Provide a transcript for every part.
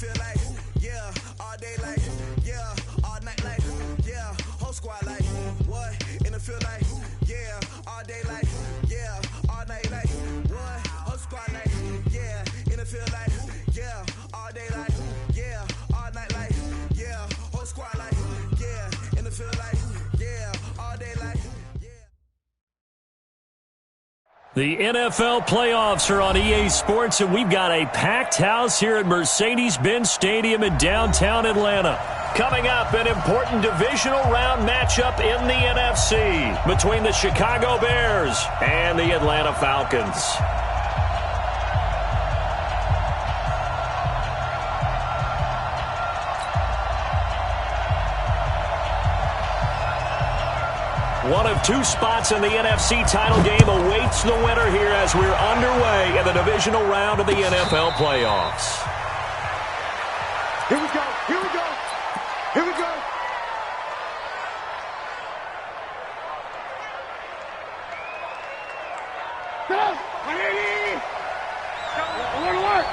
feel like, yeah, all day like, yeah, all night like, yeah, whole squad like, what? In the field like, yeah, all day like, yeah, all night like, what? Whole squad like, yeah, in the field like, yeah, all day like, yeah, all night like, yeah, whole squad like, yeah, in the field like, yeah, all day like, yeah. The NFL playoffs are on EA Sports, and we've got a packed house here at Mercedes-Benz Stadium in downtown Atlanta. Coming up, an important divisional round matchup in the NFC between the Chicago Bears and the Atlanta Falcons. One of two spots in the NFC title game awaits the winner here as we're underway in the divisional round of the NFL playoffs. Here we go, here we go, here we go. Go! Alert!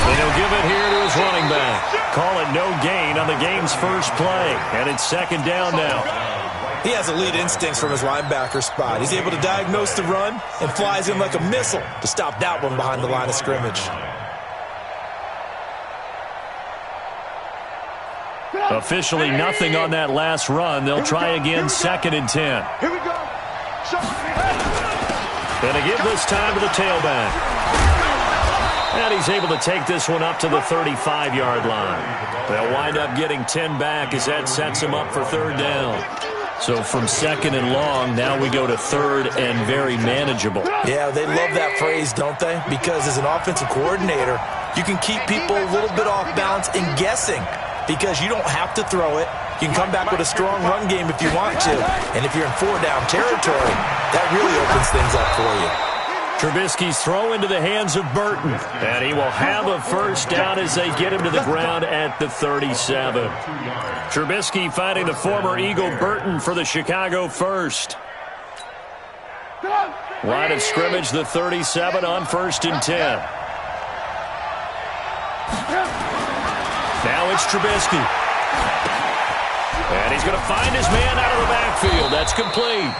And he'll give it here to his running back. Call it no gain on the game's first play. And it's second down now. He has elite instincts from his linebacker spot. He's able to diagnose the run and flies in like a missile to stop that one behind the line of scrimmage. Officially nothing on that last run. They'll try again, second and 10. Here we go. And they give this time to the tailback. And he's able to take this one up to the 35-yard line. They'll wind up getting 10 back as that sets him up for third down. So from second and long, now we go to third and very manageable. Yeah, they love that phrase, don't they? Because as an offensive coordinator, you can keep people a little bit off balance and guessing because you don't have to throw it. You can come back with a strong run game if you want to. And if you're in four-down territory, that really opens things up for you. Trubisky's throw into the hands of Burton. And he will have a first down as they get him to the ground at the 37. Trubisky finding the former Eagle Burton for the Chicago first. Line of scrimmage, the 37 on first and 10. Now it's Trubisky. And he's going to find his man out of the backfield. That's complete.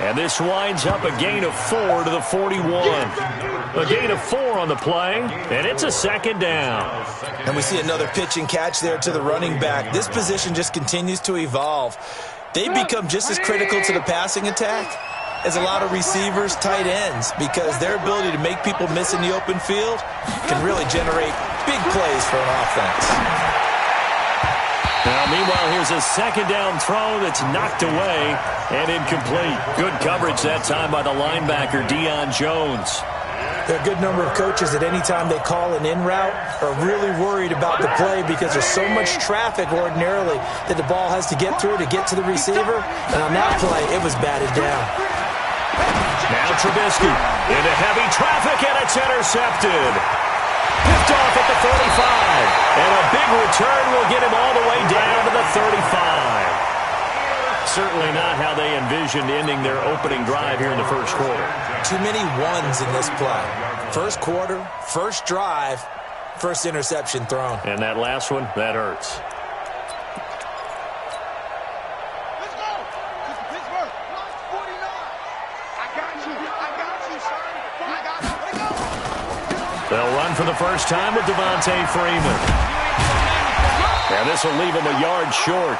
And this winds up a gain of 4 to the 41. A gain of 4 on the play, and it's a second down. And we see another pitch and catch there to the running back. This position just continues to evolve. They become just as critical to the passing attack as a lot of receivers, tight ends, because their ability to make people miss in the open field can really generate big plays for an offense. Now, meanwhile, here's a second down throw that's knocked away and incomplete. Good coverage that time by the linebacker, Deion Jones. There are a good number of coaches at any time they call an in route are really worried about the play because there's so much traffic ordinarily that the ball has to get through to get to the receiver. And on that play, it was batted down. Now Trubisky into heavy traffic, and it's intercepted. Picked off at the 35, and a big return will get him all the way down to the 35. Certainly not how they envisioned ending their opening drive here in the first quarter. Too many ones in this play. First quarter, first drive, first interception thrown. And that last one, that hurts. Let's go. Pittsburgh. 49. I got you, son. I got you. Let go. They'll run for the first time with Devontae Freeman. And this will leave him a yard short.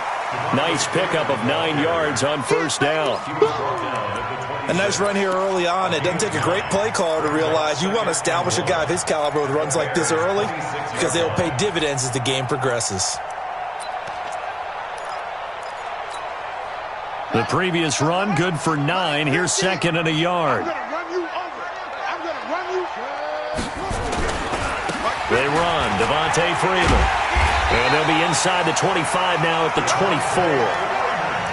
Nice pickup of 9 yards on first down. A nice run here early on. It doesn't take a great play caller to realize you want to establish a guy of his caliber with runs like this early because they'll pay dividends as the game progresses. The previous run, good for 9. Here's second and a yard. They run. Devontae Freeman. And they'll be inside the 25 now at the 24.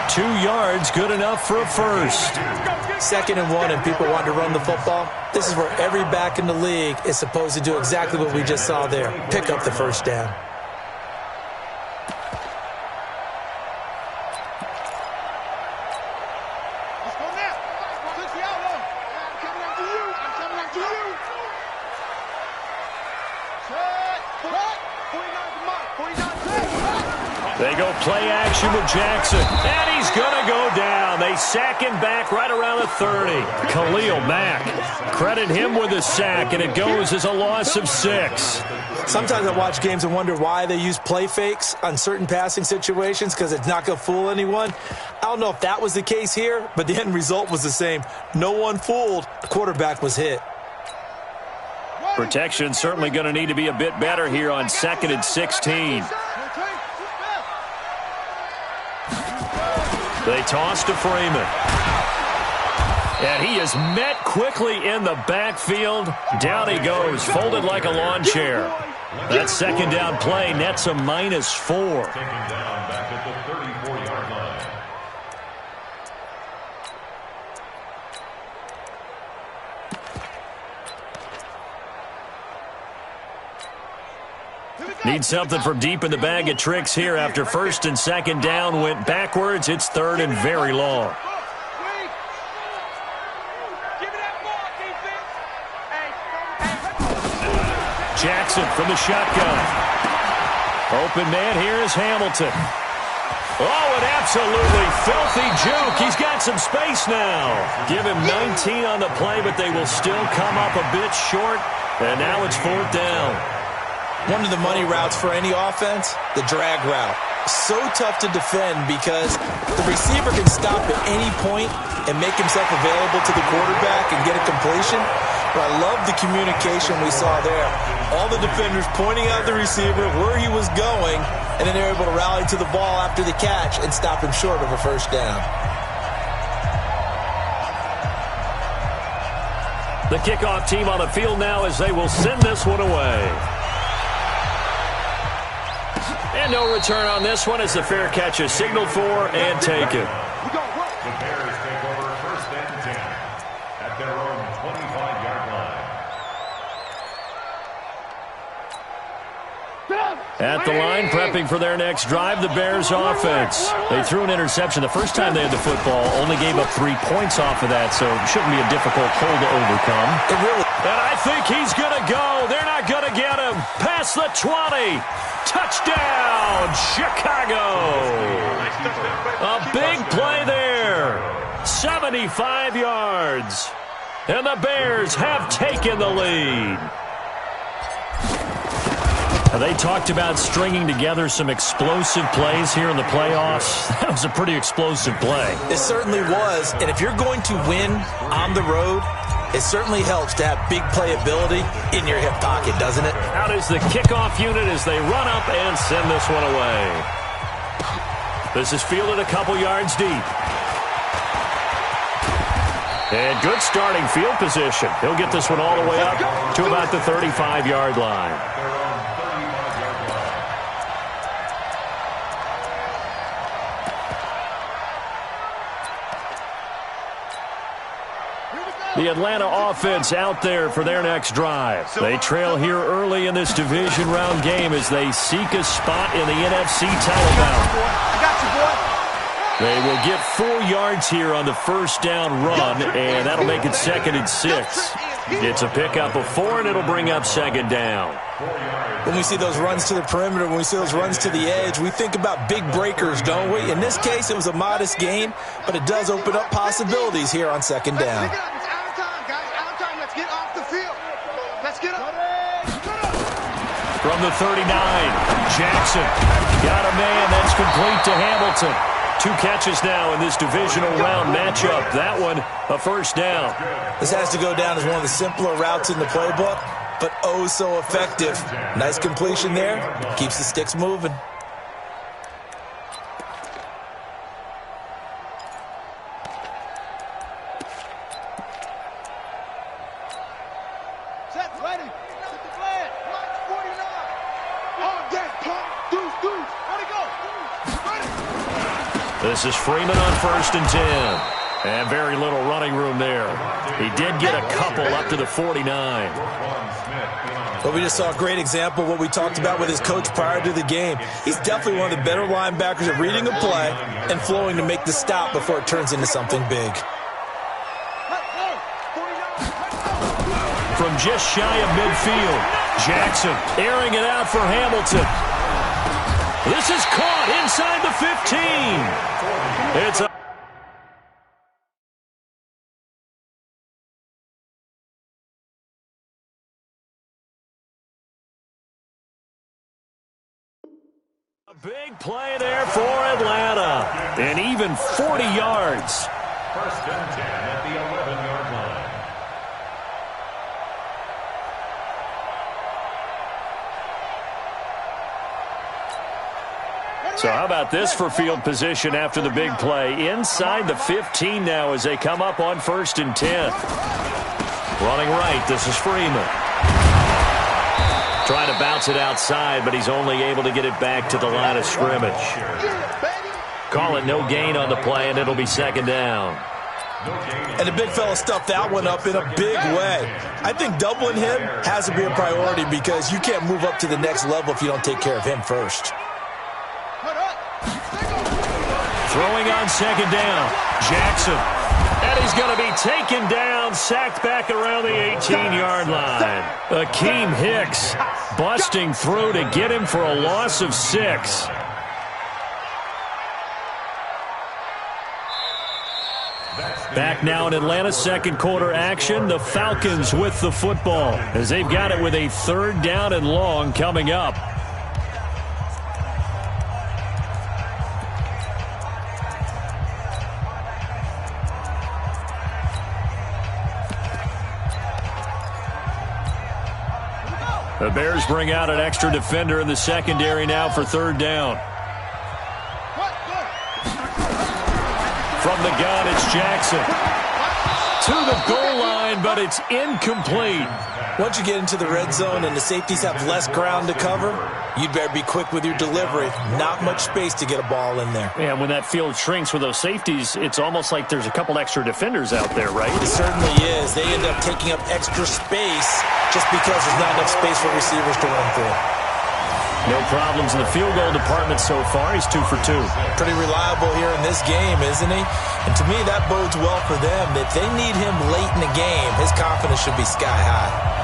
2 yards, good enough for a first. 2nd and 1, and people want to run the football. This is where every back in the league is supposed to do exactly what we just saw there. Pick up the first down. go play action with Jackson. And he's going to go down. They sack him back right around the 30. Khalil Mack. Credit him with a sack, and it goes as a loss of 6. Sometimes I watch games and wonder why they use play fakes on certain passing situations because it's not going to fool anyone. I don't know if that was the case here, but the end result was the same. No one fooled. The quarterback was hit. Protection certainly going to need to be a bit better here on 2nd and 16. They toss to Freeman. And he is met quickly in the backfield. Down he goes, folded like a lawn chair. That second down play nets a -4. Taken down back at the 34-yard line. Need something from deep in the bag of tricks here after 1st and 2nd down went backwards. It's 3rd and very long. Jackson from the shotgun. Open man here is Hamilton. Oh, an absolutely filthy juke. He's got some space now. Give him 19 on the play, but they will still come up a bit short. And now it's 4th down. One of the money routes for any offense, the drag route. So tough to defend because the receiver can stop at any point and make himself available to the quarterback and get a completion. But I love the communication we saw there. All the defenders pointing out the receiver where he was going, and then they're able to rally to the ball after the catch and stop him short of a 1st down. The kickoff team on the field now as they will send this one away. And no return on this one as the fair catch is signaled for and taken. The Bears take over 1st and 10 at their own 25-yard line. At the line, prepping for their next drive, the Bears offense. They threw an interception the first time they had the football, only gave up 3 points off of that, so it shouldn't be a difficult hole to overcome. And I think he's going to go. They're not going to get him. Past the 20. Touchdown, Chicago. A big play there. 75 yards. And the Bears have taken the lead. They talked about stringing together some explosive plays here in the playoffs. That was a pretty explosive play. It certainly was. And if you're going to win on the road, it certainly helps to have big playability in your hip pocket, doesn't it? Out is the kickoff unit as they run up and send this one away. This is fielded a couple yards deep. And good starting field position. He'll get this one all the way up to about the 35-yard line. The Atlanta offense out there for their next drive. They trail here early in this division round game as they seek a spot in the NFC title bout. They will get 4 yards here on the 1st down run, and that'll make it 2nd and 6. It's a pickup of 4, and it'll bring up 2nd down. When we see those runs to the perimeter, when we see those runs to the edge, we think about big breakers, don't we? In this case, it was a modest gain, but it does open up possibilities here on 2nd down. From the 39, Jackson got a man that's complete to Hamilton. 2 catches now in this divisional round matchup. That one, a 1st down. This has to go down as one of the simpler routes in the playbook, but oh so effective. Nice completion there. Keeps the sticks moving. This is Freeman on 1st and 10. And very little running room there. He did get a couple up to the 49. But we just saw a great example of what we talked about with his coach prior to the game. He's definitely one of the better linebackers at reading a play and flowing to make the stop before it turns into something big. From just shy of midfield, Jackson airing it out for Hamilton. This is caught inside the 15. It's a big play there for Atlanta. And even 40 yards. First and 10 at the 11-yard line. So how about this for field position after the big play? Inside the 15 now as they come up on 1st and 10. Running right, this is Freeman. Trying to bounce it outside, but he's only able to get it back to the line of scrimmage. Call it no gain on the play, and it'll be 2nd down. And the big fella stuffed that one up in a big way. I think doubling him has to be a priority because you can't move up to the next level if you don't take care of him first. Throwing on 2nd down, Jackson. And he's going to be taken down, sacked back around the 18-yard line. Akeem Hicks busting through to get him for a loss of 6. Back now in Atlanta's 2nd quarter action. The Falcons with the football as they've got it with a 3rd down and long coming up. The Bears bring out an extra defender in the secondary now for 3rd down. From the gun, it's Jackson. To the goal line, but it's incomplete. Once you get into the red zone and the safeties have less ground to cover, you'd better be quick with your delivery. Not much space to get a ball in there. Yeah, when that field shrinks with those safeties, it's almost like there's a couple extra defenders out there, right? It certainly is. They end up taking up extra space just because there's not enough space for receivers to run through. No problems in the field goal department so far. He's 2 for 2. Pretty reliable here in this game, isn't he? And to me, that bodes well for them. If they need him late in the game, his confidence should be sky high.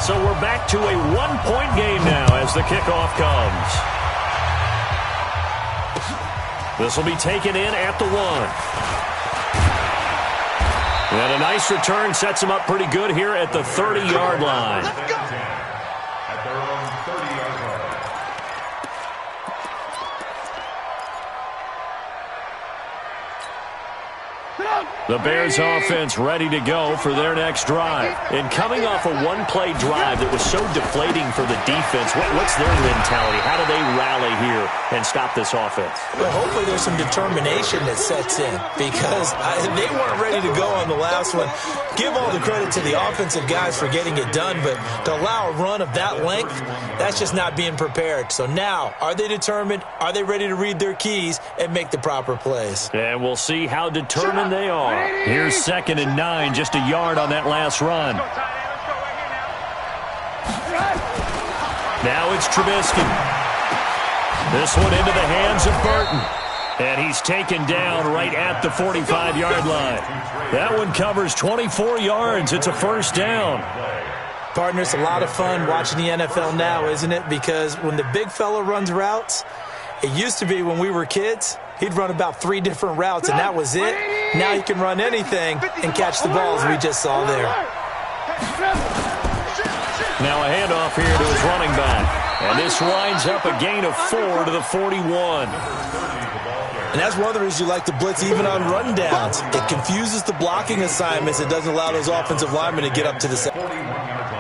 So we're back to a 1-point game now as the kickoff comes. This will be taken in at the 1. And a nice return sets him up pretty good here at the 30-yard line. At their own 30-yard line. The Bears offense ready to go for their next drive. And coming off a one-play drive that was so deflating for the defense, what's their mentality? How do they rally here and stop this offense? Well, hopefully there's some determination that sets in because they weren't ready to go on the last one. Give all the credit to the offensive guys for getting it done, but to allow a run of that length, that's just not being prepared. So now, are they determined? Are they ready to read their keys and make the proper plays? And we'll see how determined they are. Here's 2nd and 9, just a yard on that last run. Now it's Trubisky. This one into the hands of Burton. And he's taken down right at the 45-yard line. That one covers 24 yards. It's a 1st down. Partner, it's a lot of fun watching the NFL now, isn't it? Because when the big fella runs routes, it used to be when we were kids, he'd run about 3 different routes, and that was it. Now he can run anything and catch the balls we just saw there. Now a handoff here to his running back. And this winds up a gain of 4 to the 41. And that's one of the reasons you like to blitz even on rundowns. It confuses the blocking assignments. It doesn't allow those offensive linemen to get up to the 41-yard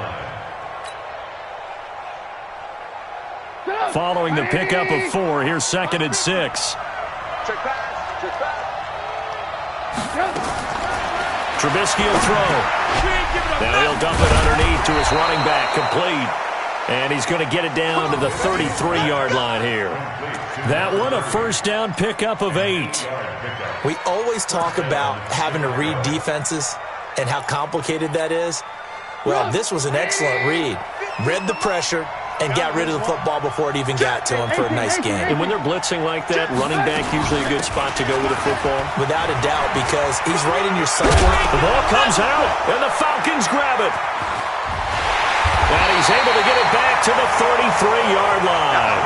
line. Following the pickup of 4, here's 2nd and 6. Trubisky will throw. Now he'll dump it underneath to his running back, complete. And he's going to get it down to the 33-yard line here. That one, a 1st down pickup of 8. We always talk about having to read defenses and how complicated that is. Well, this was an excellent read. Read the pressure and got rid of the football before it even got to him for a nice game. And when they're blitzing like that, running back usually a good spot to go with the football? Without a doubt, because he's right in your sight. The ball comes out, and the Falcons grab it. And he's able to get it back to the 33-yard line.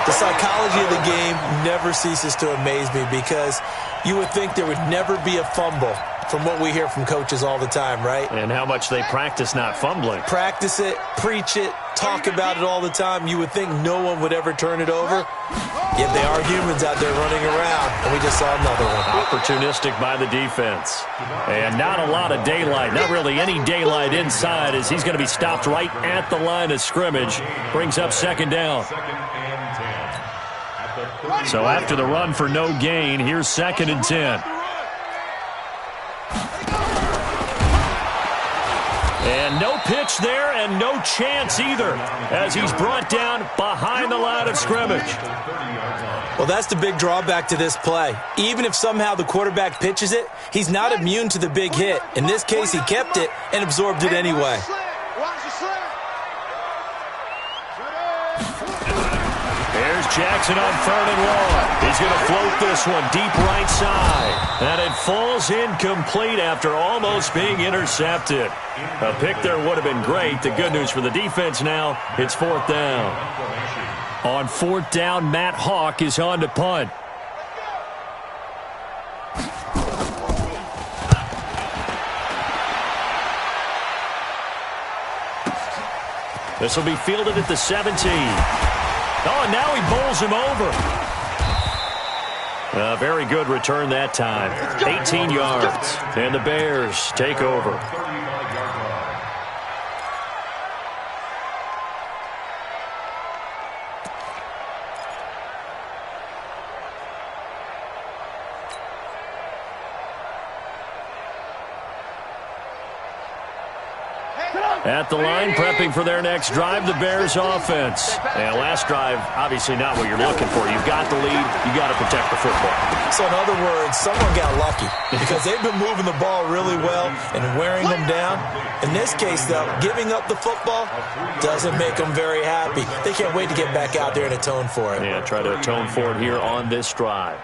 The psychology of the game never ceases to amaze me because you would think there would never be a fumble from what we hear from coaches all the time, right? And how much they practice not fumbling. Practice it, preach it, talk about it all the time. You would think no one would ever turn it over. Yet they are humans out there running around, and we just saw another one. Opportunistic by the defense. And not a lot of daylight, not really any daylight inside as he's going to be stopped right at the line of scrimmage. Brings up second down. So after the run for no gain, here's 2nd and 10. And no pitch there and no chance either as he's brought down behind the line of scrimmage. Well, that's the big drawback to this play. Even if somehow the quarterback pitches it, he's not immune to the big hit. In this case, he kept it and absorbed it anyway. There's Jackson on 3rd and long. He's going to float this one deep right side. And it falls incomplete after almost being intercepted. A pick there would have been great. The good news for the defense now, it's 4th down. On 4th down, Matt Hawk is on to punt. This will be fielded at the 17. Oh, and now he bowls him over. A very good return that time. 18 yards. And the Bears take over. At the line, prepping for their next drive, the Bears offense. And last drive, obviously not what you're looking for. You've got the lead. You've got to protect the football. So in other words, someone got lucky because they've been moving the ball really well and wearing them down. In this case, though, giving up the football doesn't make them very happy. They can't wait to get back out there and atone for it. Yeah, try to atone for it here on this drive.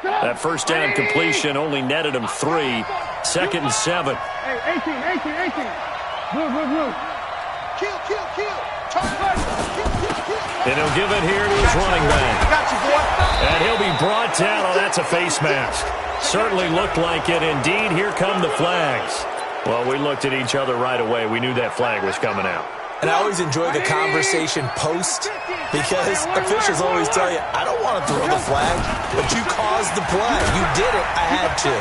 That first down completion only netted him 3. 2nd and 7. Hey, 18. Blue. Kill. And he'll give it here to his running back. Got you, boy. And he'll be brought down. Oh, that's a face mask. Certainly looked like it. Indeed, here come the flags. Well, we looked at each other right away. We knew that flag was coming out. And I always enjoy the conversation post because officials always tell you, I don't want to throw the flag, but you caused the play. You did it. I had to.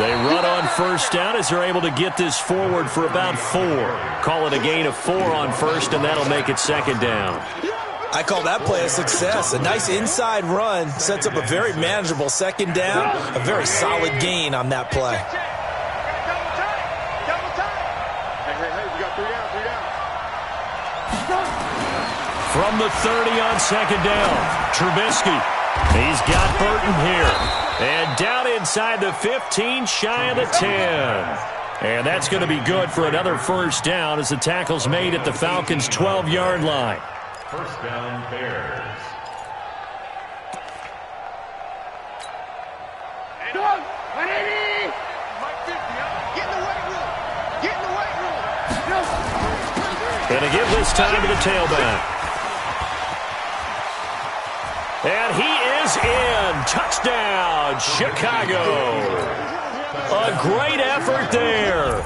They run on first down as they're able to get this forward for about 4. Call it a gain of 4 on first, and that'll make it 2nd down. I call that play a success. A nice inside run sets up a very manageable 2nd down, a very solid gain on that play. Hey, we got 3 down. From the 30 on 2nd down, Trubisky. He's got Burton here. And down inside the 15, shy of the 10. And that's going to be good for another first down as the tackle's made at the Falcons' 12-yard line. First down, Bears. Going to give this time to the tailback. And he is in. Touchdown, Chicago. A great effort there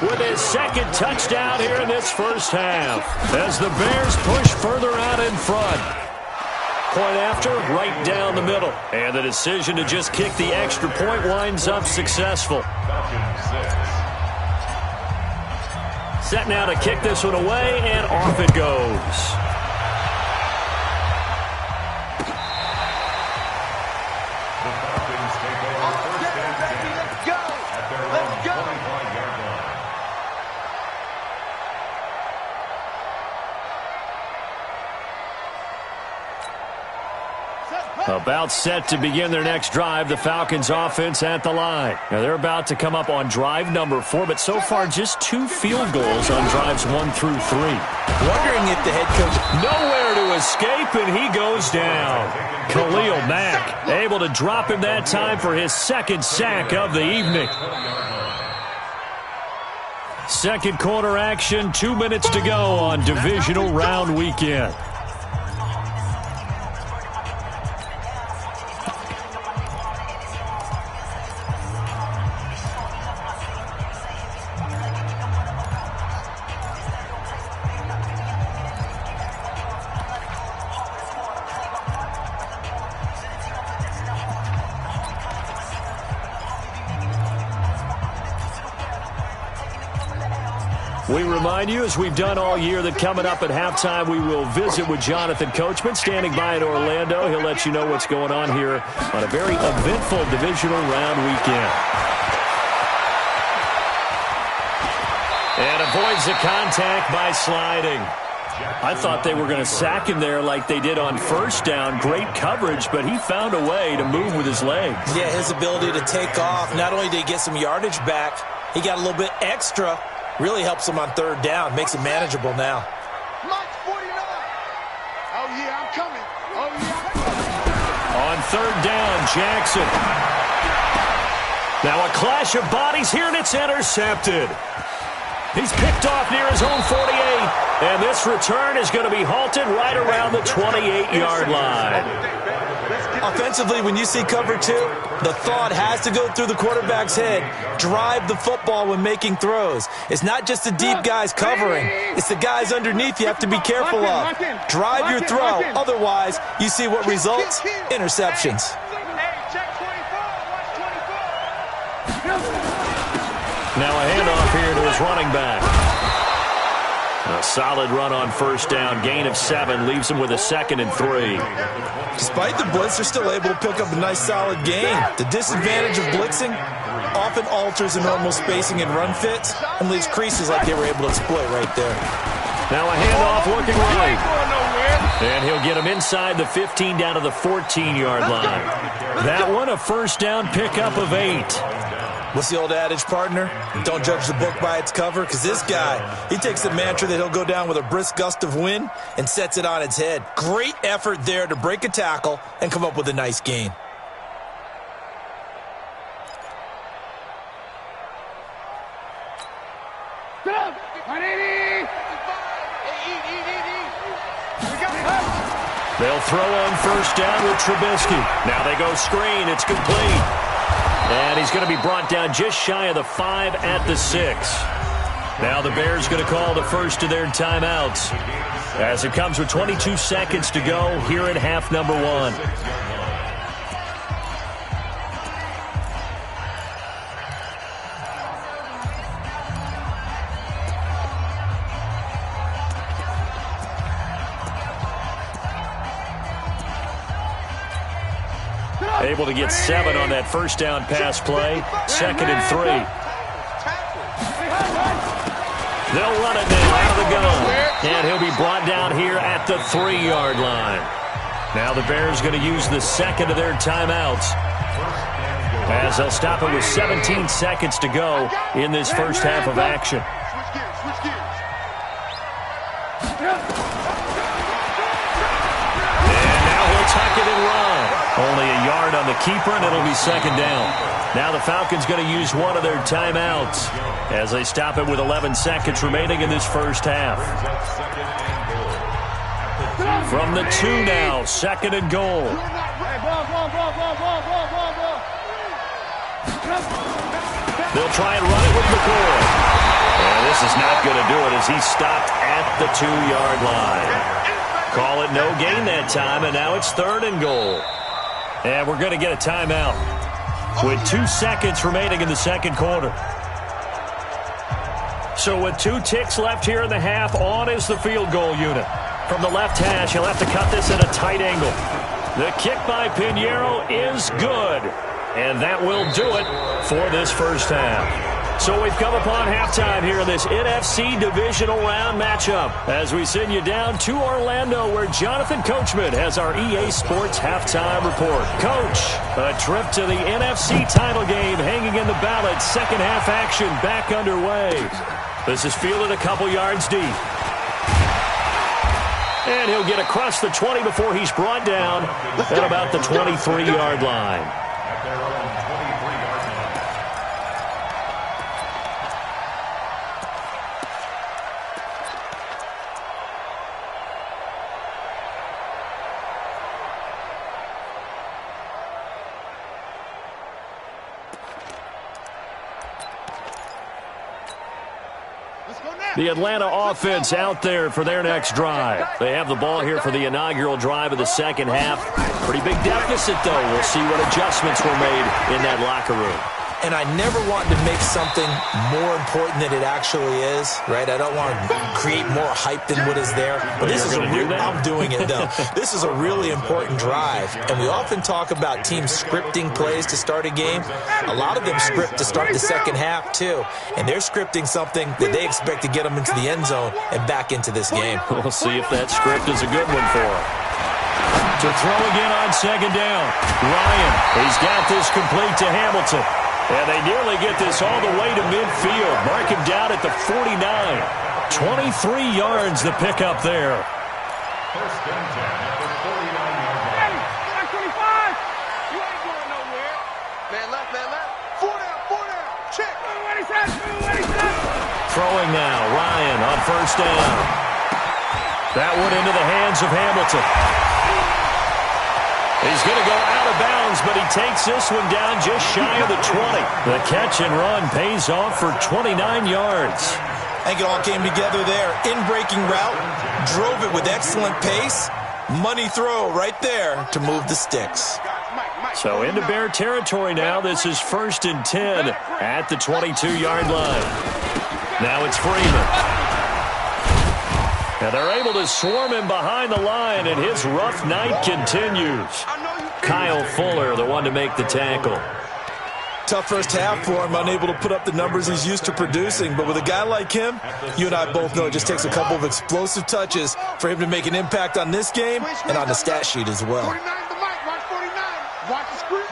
with his 2nd touchdown here in this first half as the Bears push further out in front. Point after, right down the middle. And the decision to just kick the extra point winds up successful. Set now to kick this one away, and off it goes. The Falcons take over first and 10 at their own 25-yard line. Set, About set to begin their next drive, the Falcons offense at the line. Now they're about to come up on drive number 4, but so far just 2 field goals on drives 1 through 3. Wondering if the head coach... Nowhere to escape, and he goes down. Khalil Mack able to drop him that time for his 2nd sack of the evening. Second quarter action, 2 minutes to go on divisional round weekend. We remind you, as we've done all year, that coming up at halftime, we will visit with Jonathan Coachman, standing by in Orlando. He'll let you know what's going on here on a very eventful divisional round weekend. And avoids the contact by sliding. I thought they were going to sack him there like they did on first down. Great coverage, but he found a way to move with his legs. Yeah, his ability to take off. Not only did he get some yardage back, he got a little bit extra. Really helps him on third down. Makes it manageable now. March 49. Oh, yeah, I'm coming. Oh, yeah. On third down, Jackson. Now a clash of bodies here, and it's intercepted. He's picked off near his own 48, and this return is going to be halted right around the 28-yard line. Offensively, when you see cover 2, the thought has to go through the quarterback's head. Drive the football when making throws. It's not just the deep guys covering. It's the guys underneath you have to be careful of. Drive your throw. Otherwise, you see what results? Interceptions. Now a handoff here to his running back. A solid run on first down. Gain of 7 leaves him with a 2nd and 3. Despite the blitz, they're still able to pick up a nice solid gain. The disadvantage of blitzing often alters the normal spacing and run fits and leaves creases like they were able to exploit right there. Now a handoff looking right. And he'll get him inside the 15 down to the 14-yard line. That one a first down pickup of 8. What's the old adage, partner? Don't judge the book by its cover, because this guy, he takes the mantra that he'll go down with a brisk gust of wind and sets it on its head. Great effort there to break a tackle and come up with a nice gain. They'll throw on first down with Trubisky. Now they go screen. It's complete. And he's going to be brought down just shy of the 5 at the 6. Now the Bears going to call the first of their timeouts as it comes with 22 seconds to go here in half number 1. Able to get 7 on that first down pass play. 2nd and 3. They'll run it now out of the gun. And he'll be brought down here at the 3-yard line. Now the Bears going to use the 2nd of their timeouts as they'll stop it with 17 seconds to go in this first half of action. And now he'll tuck it and run. Only a yard on the keeper, and it'll be 2nd down. Now the Falcons going to use one of their timeouts as they stop it with 11 seconds remaining in this first half. From the 2 now, 2nd and goal. They'll try and run it with McCoy. And this is not going to do it as he's stopped at the 2-yard line. Call it no gain that time, and now it's 3rd and goal. And we're going to get a timeout with 2 seconds remaining in the second quarter. So with 2 ticks left here in the half, on is the field goal unit. From the left hash, he'll have to cut this at a tight angle. The kick by Pinheiro is good. And that will do it for this first half. So we've come upon halftime here in this NFC divisional round matchup as we send you down to Orlando where Jonathan Coachman has our EA Sports halftime report. Coach, a trip to the NFC title game hanging in the balance. Second half action back underway. This is fielded a couple yards deep. And he'll get across the 20 before he's brought down at about the 23-yard line. The Atlanta offense out there for their next drive. They have the ball here for the inaugural drive of the second half. Pretty big deficit, though. We'll see what adjustments were made in that locker room. And I never want to make something more important than it actually is, right? I don't want to create more hype than what is there. But this is I'm doing it, though. This is a really important drive. And we often talk about teams scripting plays to start a game. A lot of them script to start the second half, too. And they're scripting something that they expect to get them into the end zone and back into this game. We'll see if that script is a good one for them. To throw again on second down. Ryan, he's got this complete to Hamilton. And they nearly get this all the way to midfield. Mark him down at the 49. 23 yards the pickup there. First and 10 at the 49-yard line. Hey, 25! You ain't going nowhere. Man left, man left. 4 down. Check. What he said. Throwing now. Ryan on first down. That one into the hands of Hamilton. He's going to go out of bounds, but he takes this one down just shy of the 20. The catch and run pays off for 29 yards. I think it all came together there. In-breaking route, drove it with excellent pace. Money throw right there to move the sticks. So into Bear territory now. This is 1st and 10 at the 22-yard line. Now it's Freeman. And they're able to swarm him behind the line, and his rough night continues. Kyle Fuller, the one to make the tackle. Tough first half for him, unable to put up the numbers he's used to producing. But with a guy like him, you and I both know it just takes a couple of explosive touches for him to make an impact on this game and on the stat sheet as well. 49 is the mic. Watch 49. Watch the screen.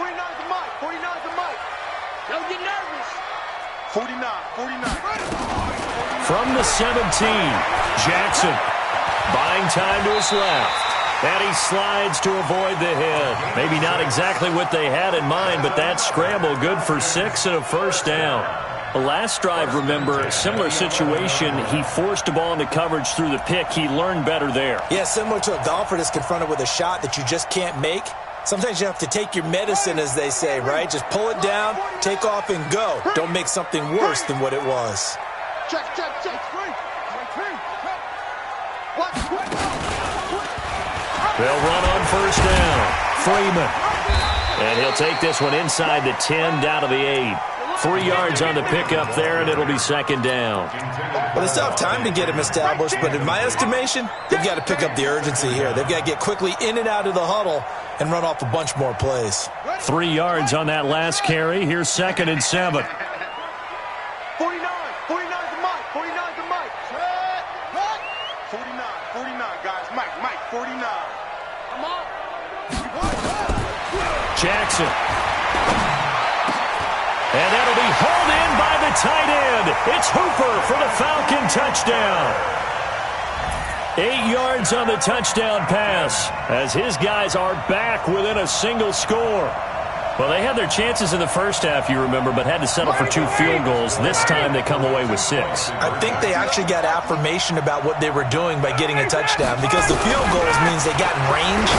49 is the mic. 49 is the mic. Don't get nervous. 49. From the 17, Jackson buying time to his left. And he slides to avoid the hit. Maybe not exactly what they had in mind, but that scramble good for 6 and a first down. The last drive, remember, similar situation. He forced the ball into coverage through the pick. He learned better there. Yeah, similar to a golfer that's confronted with a shot that you just can't make. Sometimes you have to take your medicine, as they say, right? Just pull it down, take off, and go. Don't make something worse than what it was. Check. They'll run on first down. Freeman. And he'll take this one inside the 10, down to the 8. 3 yards on the pickup there, and it'll be second down. Well, they still have time to get him established, but in my estimation, they've got to pick up the urgency here. They've got to get quickly in and out of the huddle and run off a bunch more plays. 3 yards on that last carry. Here's 2nd and 7. 49 is the mic. 49, guys. Mike, 49. Come on. Jackson. And that'll be hauled in by the tight end. It's Hooper for the Falcon touchdown. 8 yards on the touchdown pass as his guys are back within a single score. Well, they had their chances in the first half, you remember, but had to settle for 2 field goals. This time they come away with 6. I think they actually got affirmation about what they were doing by getting a touchdown, because the field goals means they got in range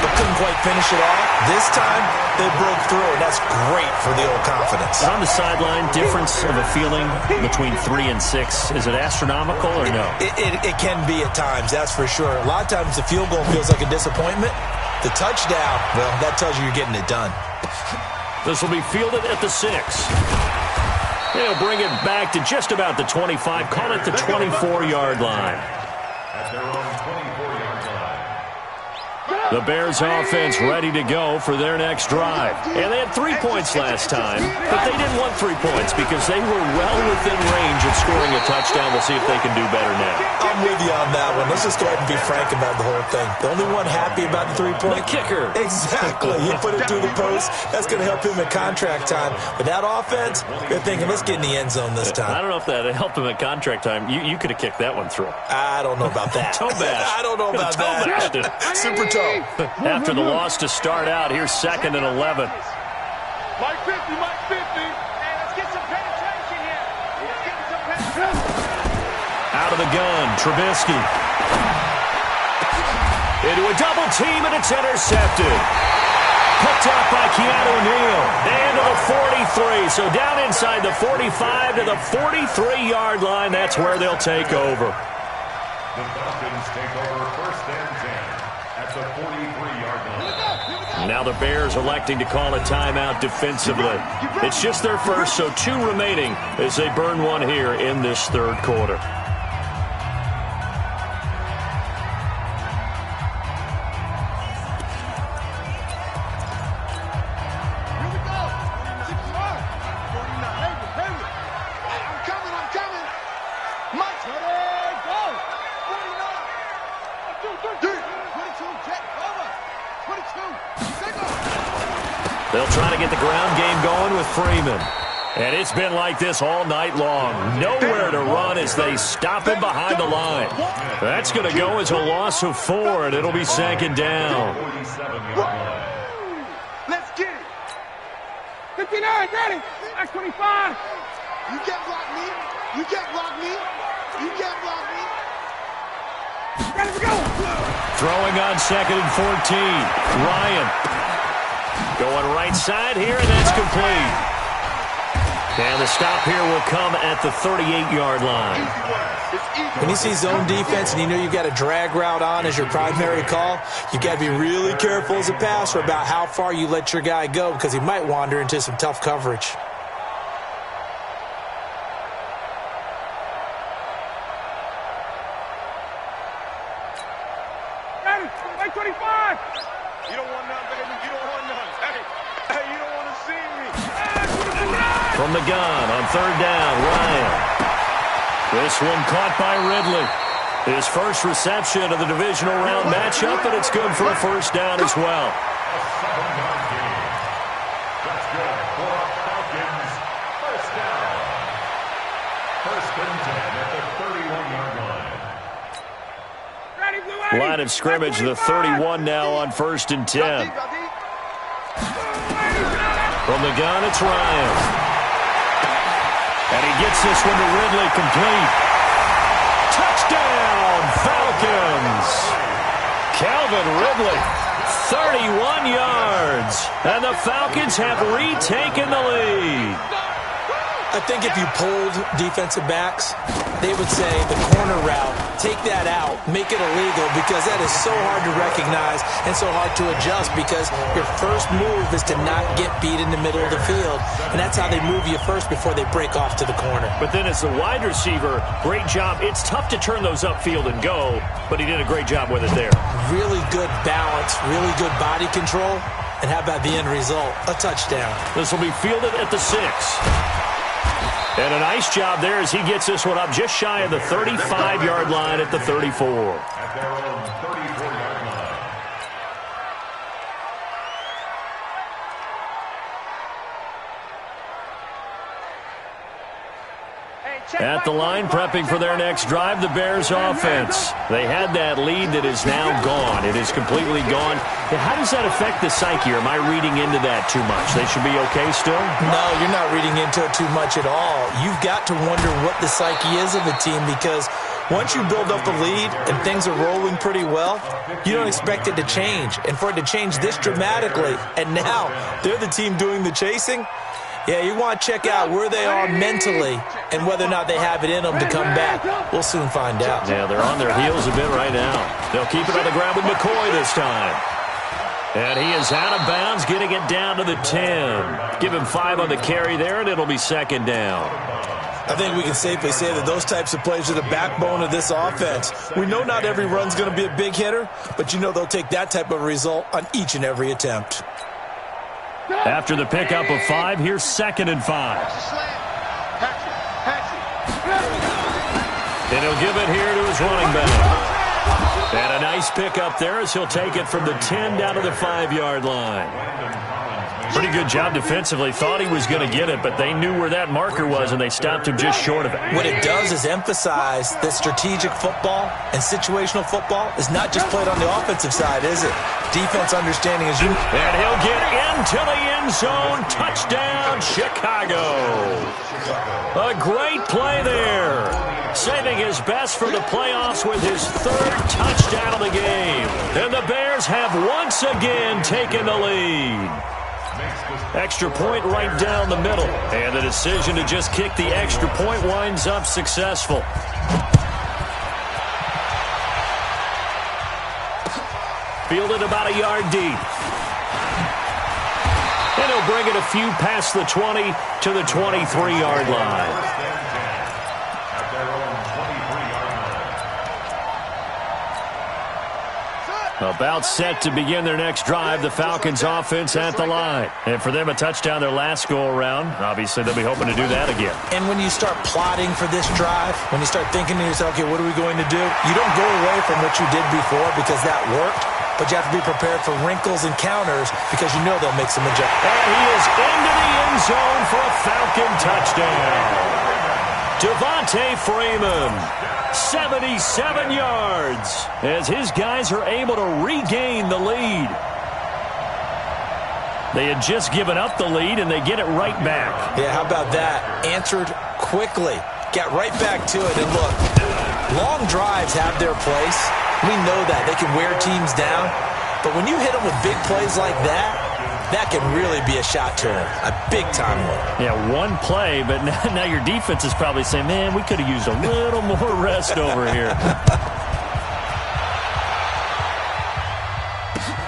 but couldn't quite finish it off. This time they broke through, and that's great for the old confidence. On the sideline, difference of a feeling between 3 and 6. Is it astronomical or no? It can be at times, that's for sure. A lot of times the field goal feels like a disappointment. The touchdown, well, that tells you you're getting it done. This will be fielded at the 6. They'll bring it back to just about the 25. Call it the 24-yard line. At their own 24-yard line. The Bears offense ready to go for their next drive. And they had 3 points last time, but they didn't want 3 points because they were well within range of scoring a touchdown. We'll see if they can do better now. I'm with you on that one. Let's just go ahead and be frank about the whole thing. The only one happy about the 3-point? The kicker. Exactly. He put it through the post. That's going to help him in contract time. But that offense, they're thinking, let's get in the end zone this time. I don't know if that helped him at contract time. You could have kicked that one through. I don't know about that. Toe bash. I don't know about that. Bashed it. Super toe. After the loss to start out, here's 2nd and 11. Mike 50, Mike 50. Hey, let's get some penetration here. Let's get some penetration. Out of the gun, Trubisky. Into a double team, and it's intercepted. Picked up by Keanu Neal. And to the 43. So down inside the 45 to the 43-yard line. That's where they'll take over. The Falcons take over 1st and 10 at the 43-yard line. Now the Bears electing to call a timeout defensively. It's just their first, so 2 remaining as they burn one here in this 3rd quarter. They'll try to get the ground game going with Freeman. And it's been like this all night long. Nowhere to run as they stop him behind the line. That's going to go as a loss of 4, and it'll be 2nd down. Let's get it. 59, ready. That's 25. You can't block me. You can't block me. You can't block me. Ready to go. Throwing on 2nd and 14. Ryan. Going right side here, and that's complete. And the stop here will come at the 38-yard line. When you see zone defense and you know you've got a drag route on as your primary call, you've got to be really careful as a passer about how far you let your guy go because he might wander into some tough coverage. Hey, 25. You don't want none, baby. You don't want none. Hey, you don't want to see me. From the gun on 3rd down, Ryan. This one caught by Ridley. His first reception of the divisional round matchup, and it's good for a 1st down as well. A 7-yard gain. That's good for a Falcons 1st down. 1st and 10 at the 31-yard line. Line of scrimmage, the 31 now on 1st and 10. From the gun, it's Ryan. And he gets this one to Ridley, complete. Touchdown, Falcons! Calvin Ridley, 31 yards. And the Falcons have retaken the lead. I think if you polled defensive backs, they would say the corner route, take that out, make it illegal because that is so hard to recognize and so hard to adjust because your first move is to not get beat in the middle of the field. And that's how they move you first before they break off to the corner. But then as the wide receiver, great job. It's tough to turn those upfield and go, but he did a great job with it there. Really good balance, really good body control. And how about the end result? A touchdown. This will be fielded at the 6. And a nice job there as he gets this one up just shy of the 35-yard line at the 34. At their own 34-yard line. At the line, prepping for their next drive, the Bears offense. They had that lead that is now gone. It is completely gone. How does that affect the psyche? Or am I reading into that too much? They should be okay still? No, you're not reading into it too much at all. You've got to wonder what the psyche is of the team because once you build up the lead and things are rolling pretty well, you don't expect it to change. And for it to change this dramatically, and now they're the team doing the chasing, yeah, you want to check out where they are mentally and whether or not they have it in them to come back. We'll soon find out. Yeah, they're on their heels a bit right now. They'll keep it on the ground with McCoy this time. And he is out of bounds, getting it down to the 10. Give him 5 on the carry there, and it'll be 2nd down. I think we can safely say that those types of plays are the backbone of this offense. We know not every run's going to be a big hitter, but you know they'll take that type of result on each and every attempt. After the pickup of 5, here's 2nd and 5. And he'll give it here to his running back. And a nice pickup there as he'll take it from the 10 down to the 5-yard line. Pretty good job defensively. Thought he was going to get it, but they knew where that marker was, and they stopped him just short of it. What it does is emphasize that strategic football and situational football is not just played on the offensive side, is it? Defense understanding is... And he'll get into the end zone. Touchdown, Chicago. A great play there. Saving his best for the playoffs with his 3rd touchdown of the game. And the Bears have once again taken the lead. Extra point right down the middle. And the decision to just kick the extra point winds up successful. Fielded about a yard deep. And he'll bring it a few past the 20 to the 23-yard line. About set to begin their next drive, the Falcons offense at the line. And for them, a touchdown their last go-around. Obviously, they'll be hoping to do that again. And when you start plotting for this drive, when you start thinking to yourself, okay, what are we going to do? You don't go away from what you did before because that worked, but you have to be prepared for wrinkles and counters because you know they'll make some adjustments. And he is into the end zone for a Falcon touchdown. Devontae Freeman. 77 yards as his guys are able to regain the lead. They had just given up the lead, and they get it right back. Yeah, how about that? Answered quickly. Got right back to it. And look, long drives have their place. We know that. They can wear teams down. But when you hit them with big plays like that, that can really be a shot to him. A big-time one. Yeah, one play, but now your defense is probably saying, man, we could have used a little more rest over here.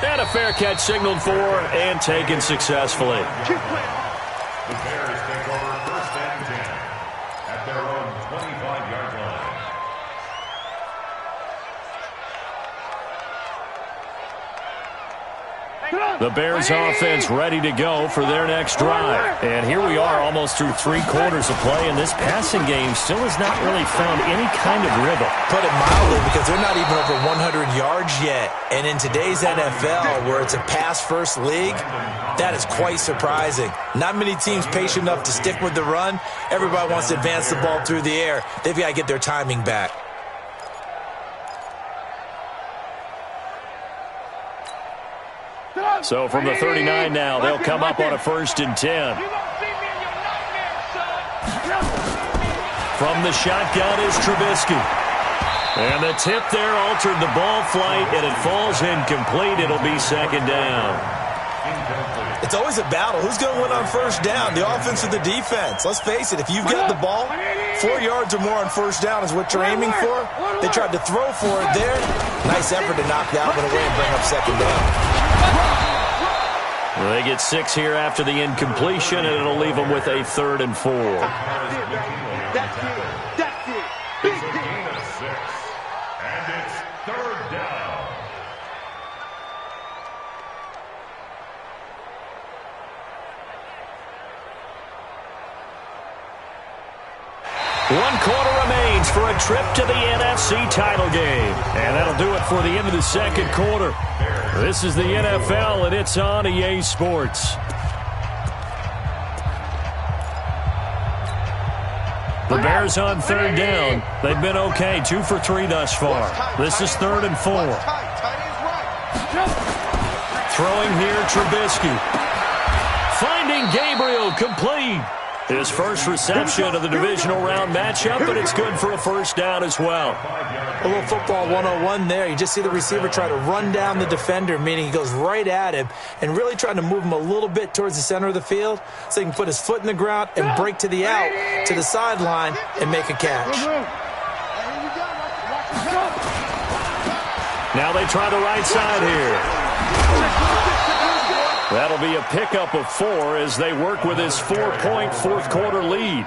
And a fair catch signaled for and taken successfully. The Bears take over 1st and 10 at their own 25-yard line. The Bears offense ready to go for their next drive. And here we are almost through 3 quarters of play, and this passing game still has not really found any kind of rhythm. Put it mildly, because they're not even over 100 yards yet. And in today's NFL, where it's a pass-first league, that is quite surprising. Not many teams patient enough to stick with the run. Everybody wants to advance the ball through the air. They've got to get their timing back. So from the 39 now, they'll come up on a 1st and 10. From the shotgun is Trubisky. And the tip there altered the ball flight, and it falls incomplete. It'll be 2nd down. It's always a battle. Who's going to win on 1st down, the offense or the defense? Let's face it, if you've got the ball, 4 yards or more on 1st down is what you're aiming for. They tried to throw for it there. Nice effort to knock that one away and bring up 2nd down. Well, they get 6 here after the incompletion, and it'll leave them with a 3rd and 4. That's it. It's a gain of 6, and it's 3rd down. One quarter remains for a trip to the NFC title game. And that'll do it for the end of the 2nd quarter. This is the NFL, and it's on EA Sports. The Bears on 3rd down. They've been okay, 2 for 3 thus far. This is 3rd and 4. Throwing here, Trubisky. Finding Gabriel, complete. His first reception of the divisional round matchup, but it's good for a 1st down as well. A little football 101 there. You just see the receiver try to run down the defender, meaning he goes right at him and really trying to move him a little bit towards the center of the field so he can put his foot in the ground and break to the out, to the sideline, and make a catch. Now they try the right side here. That'll be a pickup of 4 as they work with his 4-point 4th quarter lead.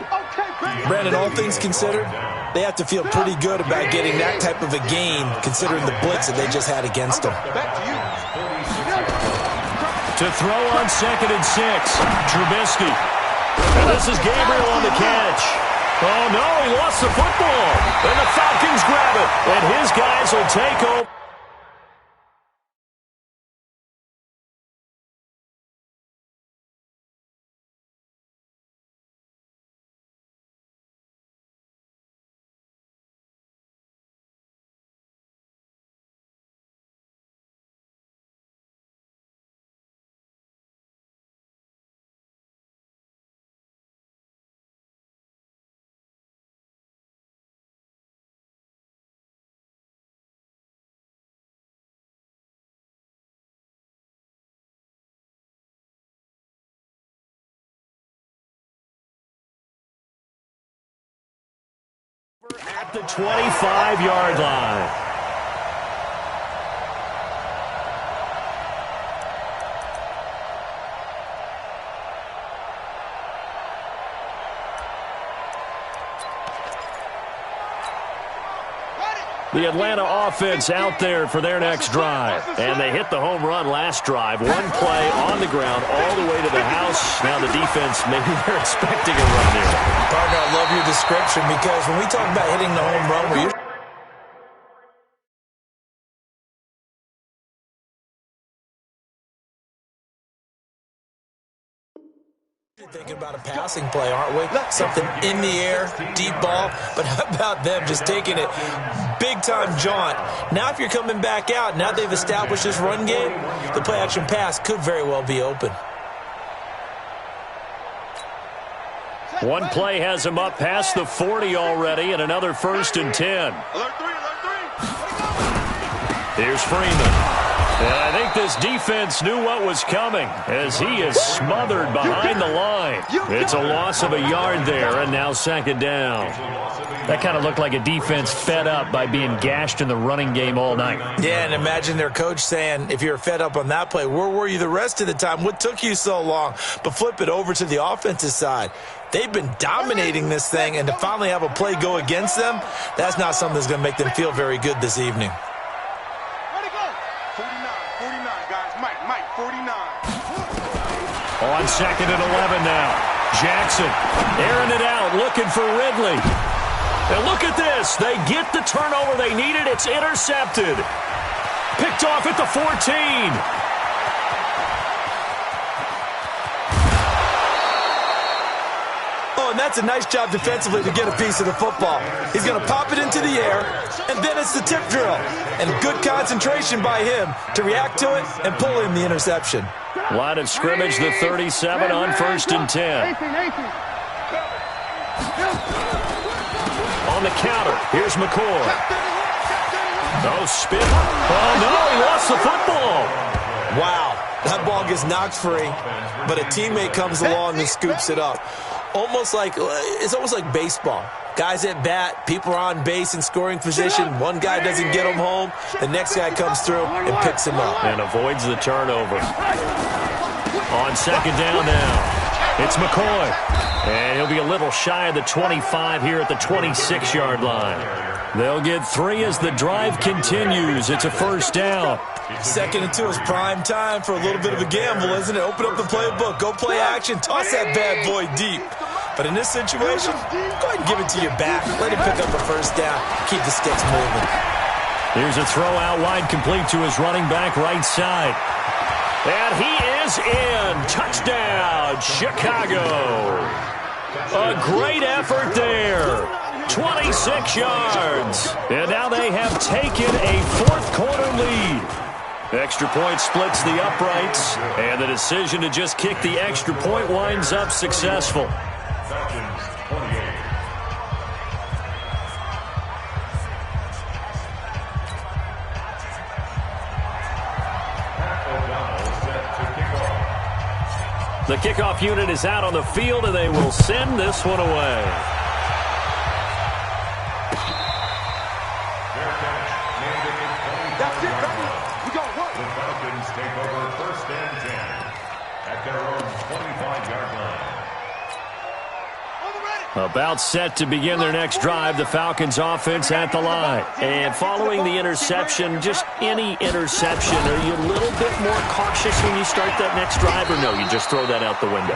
Brandon, all things considered, they have to feel pretty good about getting that type of a gain, considering the blitz that they just had against them. To throw on 2nd and 6, Trubisky. And this is Gabriel on the catch. Oh, no, he lost the football. And the Falcons grab it. And his guys will take over. At the 25-yard line. The Atlanta offense out there for their next drive. And they hit the home run last drive. One play on the ground all the way to the house. Now the defense, maybe they're expecting a run here. Partner, I love your description because when we talk about hitting the home run, we're thinking about a passing play, aren't we? Something in the air, deep ball, but how about them just taking it big-time jaunt? Now if you're coming back out, now they've established this run game, the play-action pass could very well be open. One play has him up past the 40 already, and another 1st and 10. Here's Freeman. And I think this defense knew what was coming as he is smothered behind the line. It's a loss of a yard there, and now 2nd down. That kind of looked like a defense fed up by being gashed in the running game all night. Yeah, and imagine their coach saying, if you're fed up on that play, where were you the rest of the time? What took you so long? But flip it over to the offensive side. They've been dominating this thing, and to finally have a play go against them, that's not something that's going to make them feel very good this evening. 49. On 2nd and 11 now. Jackson airing it out, looking for Ridley. And look at this. They get the turnover they needed. It's intercepted. Picked off at the 14. Oh, and that's a nice job defensively to get a piece of the football. He's going to pop it into the air, and then it's the tip drill. And good concentration by him to react to it and pull in the interception. Line of scrimmage, the 37 on 1st and 10. On the counter, here's McCoy. Oh, spin. Oh, no, he lost the football. Wow, that ball gets knocked free, but a teammate comes along and scoops it up. It's almost like baseball. Guys at bat, people are on base in scoring position. One guy doesn't get him home. The next guy comes through and picks him up. And avoids the turnover. On 2nd down now, it's McCoy. And he'll be a little shy of the 25 here at the 26-yard line. They'll get 3 as the drive continues. It's a 1st down. 2nd and 2 is prime time for a little bit of a gamble, isn't it? Open up the playbook, go play action, toss that bad boy deep. But in this situation, go ahead and give it to your back. Let him pick up a 1st down. Keep the sticks moving. Here's a throw out wide, complete to his running back right side. And he is in. Touchdown, Chicago. A great effort there. 26 yards. And now they have taken a 4th quarter lead. Extra point splits the uprights, and the decision to just kick the extra point winds up successful. The kickoff unit is out on the field, and they will send this one away. That's it, baby. We got work. The Falcons take over 1st and 10 at their own 25-yard line. A About set to begin their next drive, the Falcons offense at the line. And following the interception, just any interception, are you a little bit more cautious when you start that next drive, or no, you just throw that out the window?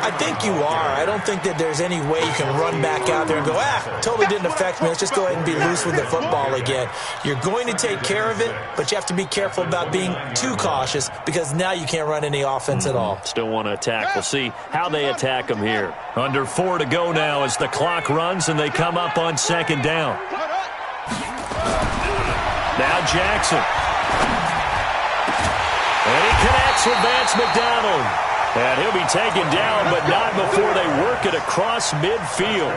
I think you are. I don't think that there's any way you can run back out there and go, totally didn't affect me. Let's just go ahead and be loose with the football again. You're going to take care of it, but you have to be careful about being too cautious because now you can't run any offense at all. Still want to attack. We'll see how they attack them here. Under 4 to go now as the clock runs and they come up on second down. Now Jackson. And he connects with Vance McDonald. And he'll be taken down, but not before they work it across midfield.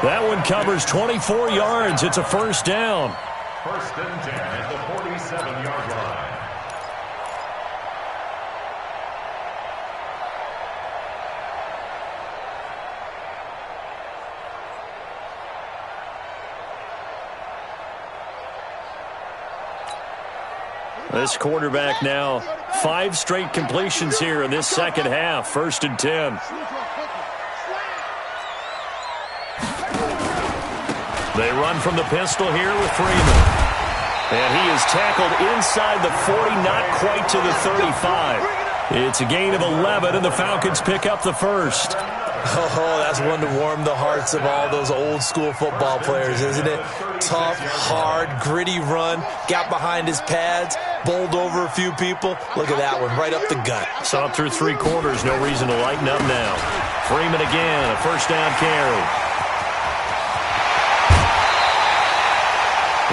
That one covers 24 yards. It's a first down. First and 10 at the 47-yard line. This quarterback now 5 straight completions here in this second half. First and 10. They run from the pistol here with Freeman. And he is tackled inside the 40, not quite to the 35. It's a gain of 11, and the Falcons pick up the first. Oh, that's one to warm the hearts of all those old-school football players, isn't it? Tough, hard, gritty run, got behind his pads, bowled over a few people. Look at that one, right up the gut. Saw it through 3 quarters, no reason to lighten up now. Freeman again, a first down carry.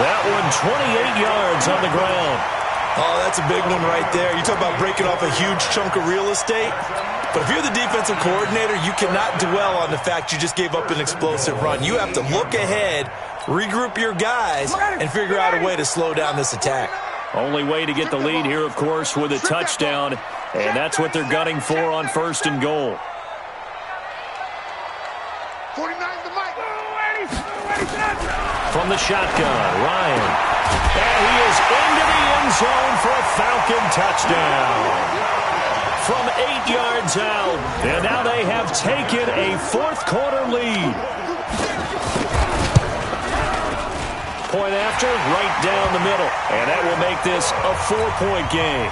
That one 28 yards on the ground. Oh, that's a big one right there. You talk about breaking off a huge chunk of real estate. But if you're the defensive coordinator, you cannot dwell on the fact you just gave up an explosive run. You have to look ahead, regroup your guys, and figure out a way to slow down this attack. Only way to get the lead here, of course, with a touchdown, and that's what they're gunning for on first and goal. 49 the mic. From the shotgun, Ryan. And he is into the end zone for a Falcon touchdown. From 8 yards out, and now they have taken a fourth-quarter lead. Point after, right down the middle, and that will make this a 4-point game.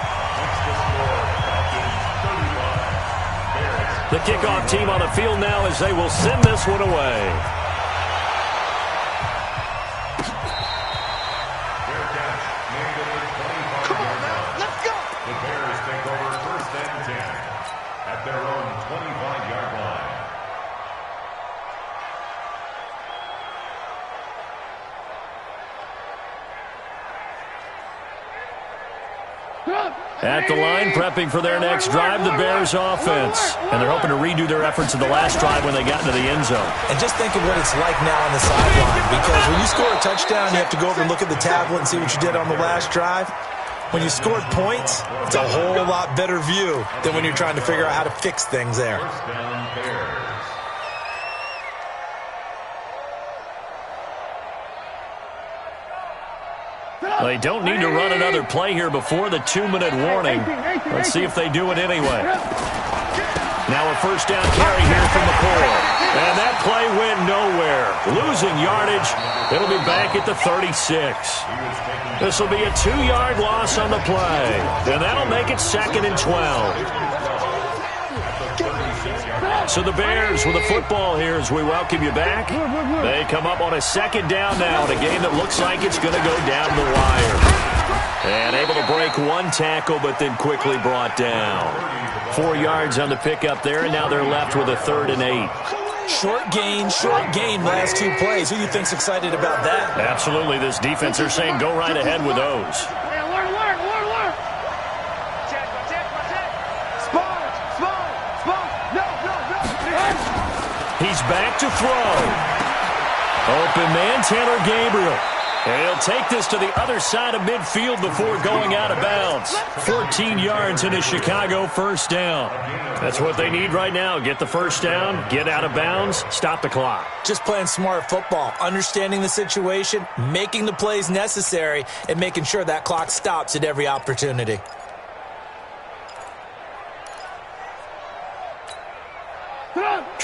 The kickoff team on the field now as they will send this one away. Their own 25-yard line. At the line, prepping for their next drive, the Bears offense. And they're hoping to redo their efforts in the last drive when they got into the end zone. And just think of what it's like now on the sideline, because when you score a touchdown, you have to go over and look at the tablet and see what you did on the last drive. When you scored points, it's a whole lot better view than when you're trying to figure out how to fix things there. First down, Bears. They don't need to run another play here before the 2-minute warning. Let's see if they do it anyway. Now a first down carry here from the core. And that play went nowhere. Losing yardage. It'll be back at the 36. This will be a 2-yard loss on the play. And that'll make it 2nd and 12. So the Bears with the football here as we welcome you back. They come up on a second down now in a game that looks like it's going to go down the wire. And able to break one tackle, but then quickly brought down. 4 yards on the pickup there, and now they're left with a 3rd and 8. Short gain, last 2 plays. Who do you think's excited about that? Absolutely, this defense, they're saying go right ahead with those. He's back to throw. Open man, Tanner Gabriel. And he'll take this to the other side of midfield before going out of bounds. 14 yards in a Chicago first down. That's what they need right now. Get the first down, get out of bounds, stop the clock. Just playing smart football, understanding the situation, making the plays necessary, and making sure that clock stops at every opportunity.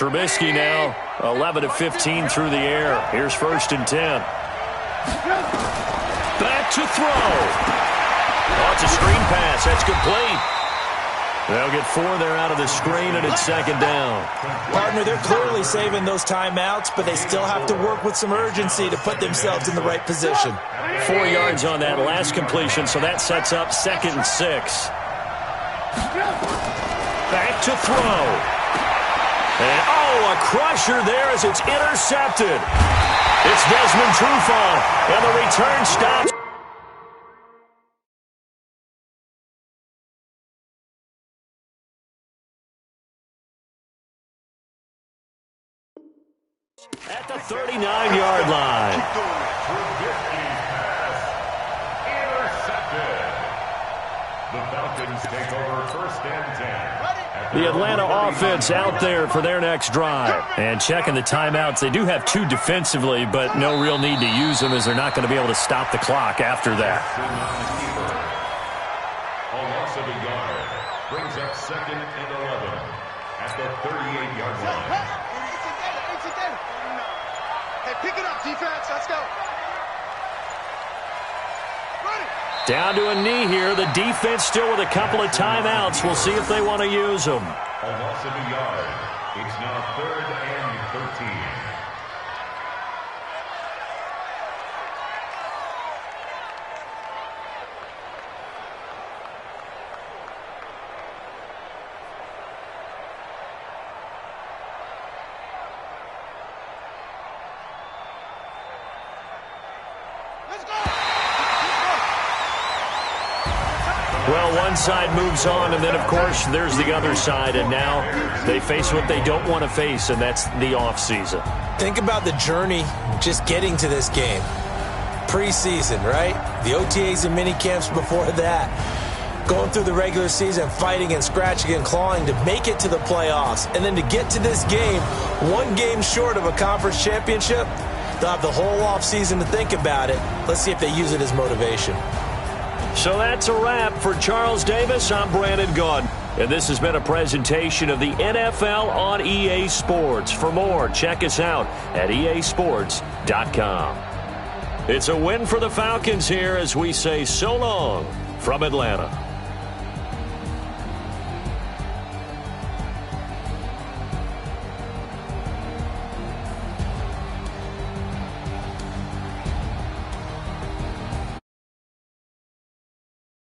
Trubisky now 11 of 15 through the air. Here's 1st and 10. Back to throw. Oh, it's a screen pass. That's complete. They'll get 4 there out of the screen, and it's 2nd down. Partner, they're clearly saving those timeouts, but they still have to work with some urgency to put themselves in the right position. 4 yards on that last completion, so that sets up 2nd and 6. Back to throw. And, a crusher there as it's intercepted. It's Desmond Trufant, and the return stops. At the 39-yard line. Trubisky's pass intercepted. The Falcons take over 1st and 10. The Atlanta offense out there for their next drive. And checking the timeouts, they do have 2 defensively, but no real need to use them as they're not going to be able to stop the clock after that. A loss of a yard brings up 2nd and 11 at the 38-yard line. Hey, pick it up, defense. Let's go. Down to a knee here. The defense still with a couple of timeouts. We'll see if they want to use them. A loss of a yard. It's now 3rd and 13. Well, one side moves on, and then, of course, there's the other side, and now they face what they don't want to face, and that's the offseason. Think about the journey just getting to this game. Preseason, right? The OTAs and mini camps before that. Going through the regular season, fighting and scratching and clawing to make it to the playoffs. And then to get to this game, 1 game short of a conference championship, they'll have the whole offseason to think about it. Let's see if they use it as motivation. So that's a wrap for Charles Davis. I'm Brandon Gunn, and this has been a presentation of the NFL on EA Sports. For more, check us out at easports.com. It's a win for the Falcons here as we say so long from Atlanta.